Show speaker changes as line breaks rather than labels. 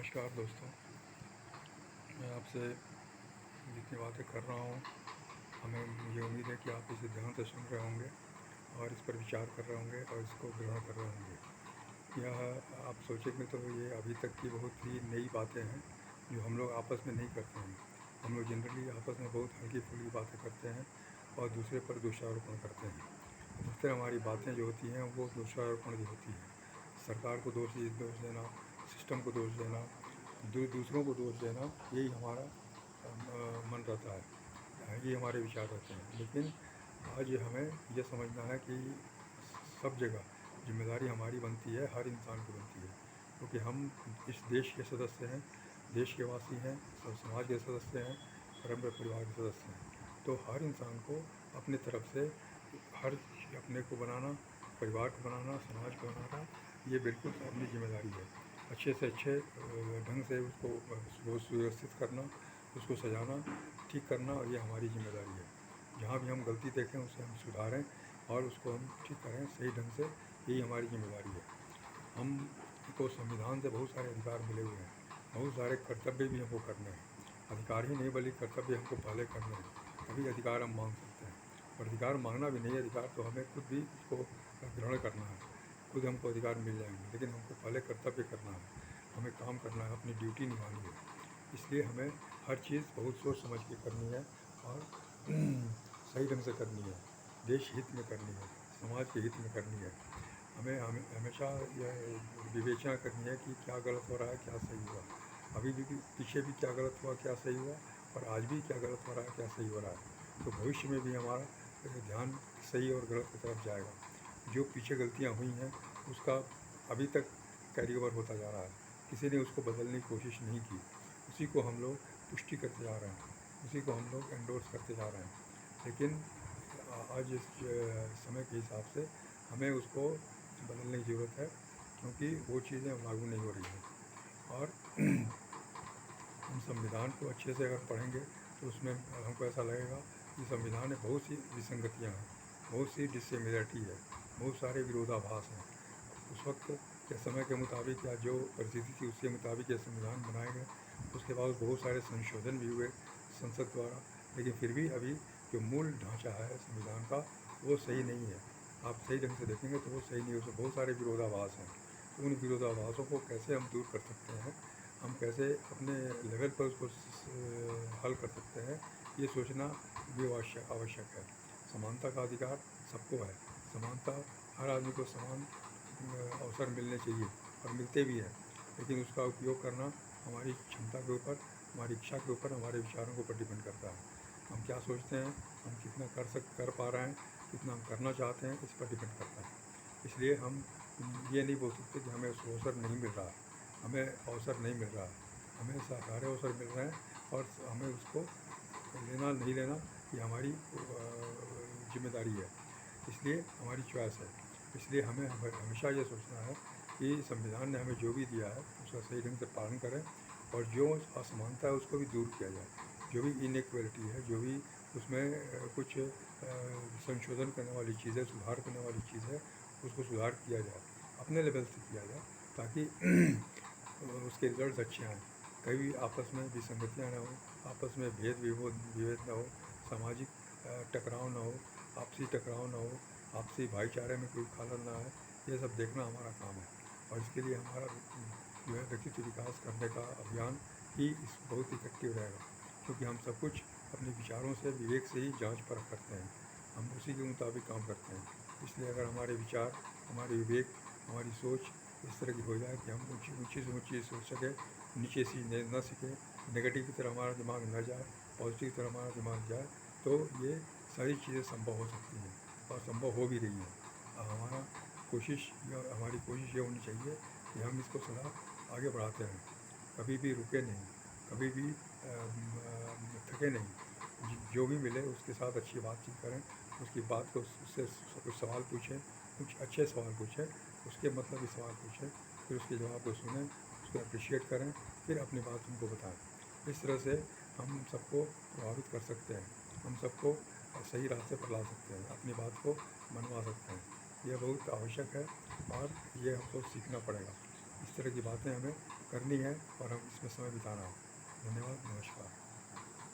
नमस्कार दोस्तों, मैं आपसे जितनी बातें कर रहा हूँ मुझे उम्मीद है कि आप इसे ध्यान से सुन रहे होंगे और इस पर विचार कर रहे होंगे और इसको ग्रहण कर रहे होंगे। यह आप सोचेंगे तो ये अभी तक की बहुत ही नई बातें हैं जो हम लोग आपस में नहीं करते हैं। हम लोग जनरली आपस में बहुत हल्की फुल्की बातें करते हैं और दूसरे पर दोषारोपण करते हैं। अधिकतर हमारी बातें जो होती हैं वो दोषारोपण की होती है। सरकार को दोष देना, सिस्टम को दोष देना, दूसरों को दोष देना, यही हमारा मन रहता है, ये हमारे विचार रहते हैं। लेकिन आज हमें यह समझना है कि सब जगह जिम्मेदारी हमारी बनती है, हर इंसान की बनती है, क्योंकि हम इस देश के सदस्य हैं, देश के वासी हैं, समाज के सदस्य हैं, परम परिवार के सदस्य हैं। तो हर इंसान को अपनी तरफ से हर अपने को बनाना, परिवार को बनाना, समाज को बनाना, ये बिल्कुल अपनी जिम्मेदारी है। अच्छे से अच्छे ढंग से उसको सुव्यवस्थित करना, उसको सजाना, ठीक करना, और ये हमारी जिम्मेदारी है। जहाँ भी हम गलती देखें उसे हम सुधारें और उसको हम ठीक करें सही ढंग से, यही हमारी जिम्मेदारी है। हमको संविधान से बहुत सारे अधिकार मिले हुए हैं, बहुत सारे कर्तव्य भी हमको करने हैं। अधिकार ही नहीं बल्कि कर्तव्य हमको पहले करने हैं, तभी अधिकार हम मांग सकते हैं। और अधिकार मांगना भी नहीं, अधिकार तो हमें खुद भी उसको ग्रहण करना है, खुद हमको अधिकार मिल जाएंगे। लेकिन हमको पहले कर्तव्य करना है, हमें काम करना है, अपनी ड्यूटी निभानी है। इसलिए हमें हर चीज़ बहुत सोच समझ के करनी है और सही ढंग से करनी है, देश हित में करनी है, समाज के हित में करनी है। हमें हमेशा यह विवेचना करनी है कि क्या गलत हो रहा है, क्या सही हुआ, अभी भी पीछे भी क्या गलत हुआ, क्या सही हुआ, और आज भी क्या गलत हो रहा है, क्या सही हो रहा है। तो भविष्य में भी हमारा ध्यान सही और गलत की तरफ जाएगा। जो पीछे गलतियाँ हुई हैं उसका अभी तक कैरी ओवर होता जा रहा है, किसी ने उसको बदलने की कोशिश नहीं की, उसी को हम लोग पुष्टि करते जा रहे हैं, उसी को हम लोग एंडोर्स करते जा रहे हैं। लेकिन आज इस समय के हिसाब से हमें उसको बदलने की ज़रूरत है, क्योंकि वो चीज़ें लागू नहीं हो रही हैं। और हम संविधान को अच्छे से अगर पढ़ेंगे तो उसमें हमको ऐसा लगेगा कि संविधान में बहुत सी विसंगतियाँ हैं, बहुत सी डिसिमिलरिटी है, बहुत सारे विरोधाभास हैं। उस वक्त के समय के मुताबिक या जो परिस्थिति थी उसके मुताबिक ये संविधान बनाए गए। उसके बाद बहुत सारे संशोधन भी हुए संसद द्वारा, लेकिन फिर भी अभी जो मूल ढांचा है संविधान का वो सही नहीं है। आप सही ढंग से देखेंगे तो वो सही नहीं है, उसमें बहुत सारे विरोधाभास हैं। तो उन विरोधाभासों को कैसे हम दूर कर सकते हैं, हम कैसे अपने लेवल पर उसको हल कर सकते हैं, ये सोचना भी आवश्यक है। समानता का अधिकार सबको है, समानता, हर आदमी को समान अवसर मिलने चाहिए और मिलते भी हैं। लेकिन उसका उपयोग करना हमारी क्षमता के ऊपर, हमारी इच्छा के ऊपर, हमारे विचारों के ऊपर डिपेंड करता है। हम क्या सोचते हैं, हम कितना कर पा रहे हैं, कितना हम करना चाहते हैं, इस पर डिपेंड करता है। इसलिए हम ये नहीं बोल सकते कि हमें उसको अवसर नहीं मिल रहा, हमें अवसर नहीं मिल रहा, हमें सारे अवसर मिल रहे हैं और हमें उसको लेना नहीं लेना ये हमारी जिम्मेदारी है। इसलिए हमारी चॉइस है। इसलिए हमें हमेशा ये सोचना है कि संविधान ने हमें जो भी दिया है उसका सही ढंग से पालन करें और जो असमानता है उसको भी दूर किया जाए। जो भी इनइक्वलिटी है, जो भी उसमें कुछ संशोधन करने वाली चीज़ है, सुधार करने वाली चीज़ है, उसको सुधार किया जाए, अपने लेवल से किया जाए, ताकि उसके रिजल्ट अच्छे आएँ। कभी आपस में विसंगतियाँ ना हो, आपस में विभेद ना हो, सामाजिक टकराव ना हो, आपसी टकराव ना हो, आपसी भाईचारे में कोई खलल ना आए, ये सब देखना हमारा काम है। और इसके लिए हमारा जो है व्यक्तित्व विकास करने का अभियान ही बहुत इफेक्टिव रहेगा, क्योंकि हम सब कुछ अपने विचारों से, विवेक से ही जांच परख करते हैं, हम उसी के मुताबिक काम करते हैं। इसलिए अगर हमारे विचार, हमारे विवेक, हमारी सोच इस तरह की हो जाए कि हम ऊँची से ऊँची सोच सकें, नीचे से न सीखें, नेगेटिव की तरफ हमारा दिमाग न जाए, पॉजिटिव की तरफ हमारा दिमाग जाए, तो ये सारी चीज़ें संभव हो सकती हैं और संभव हो भी रही हैं। हमारा हमारी कोशिश ये होनी चाहिए कि हम इसको सदा आगे बढ़ाते रहें, कभी भी रुके नहीं, कभी भी थके नहीं। जो भी मिले उसके साथ अच्छी बातचीत करें, उसकी बात को, उससे कुछ सवाल पूछें, कुछ अच्छे सवाल पूछें, उसके मतलब के सवाल पूछें, फिर उसके जवाब को सुनें, उसको अप्रिशिएट करें, फिर अपनी बात उनको बताएं। इस तरह से हम सबको प्रभावित कर सकते हैं, हम सबको सही रास्ते पर ला सकते हैं, अपनी बात को मनवा सकते हैं। यह बहुत आवश्यक है और ये हमको सीखना पड़ेगा। इस तरह की बातें हमें करनी है और हम इसमें समय बिताना हो।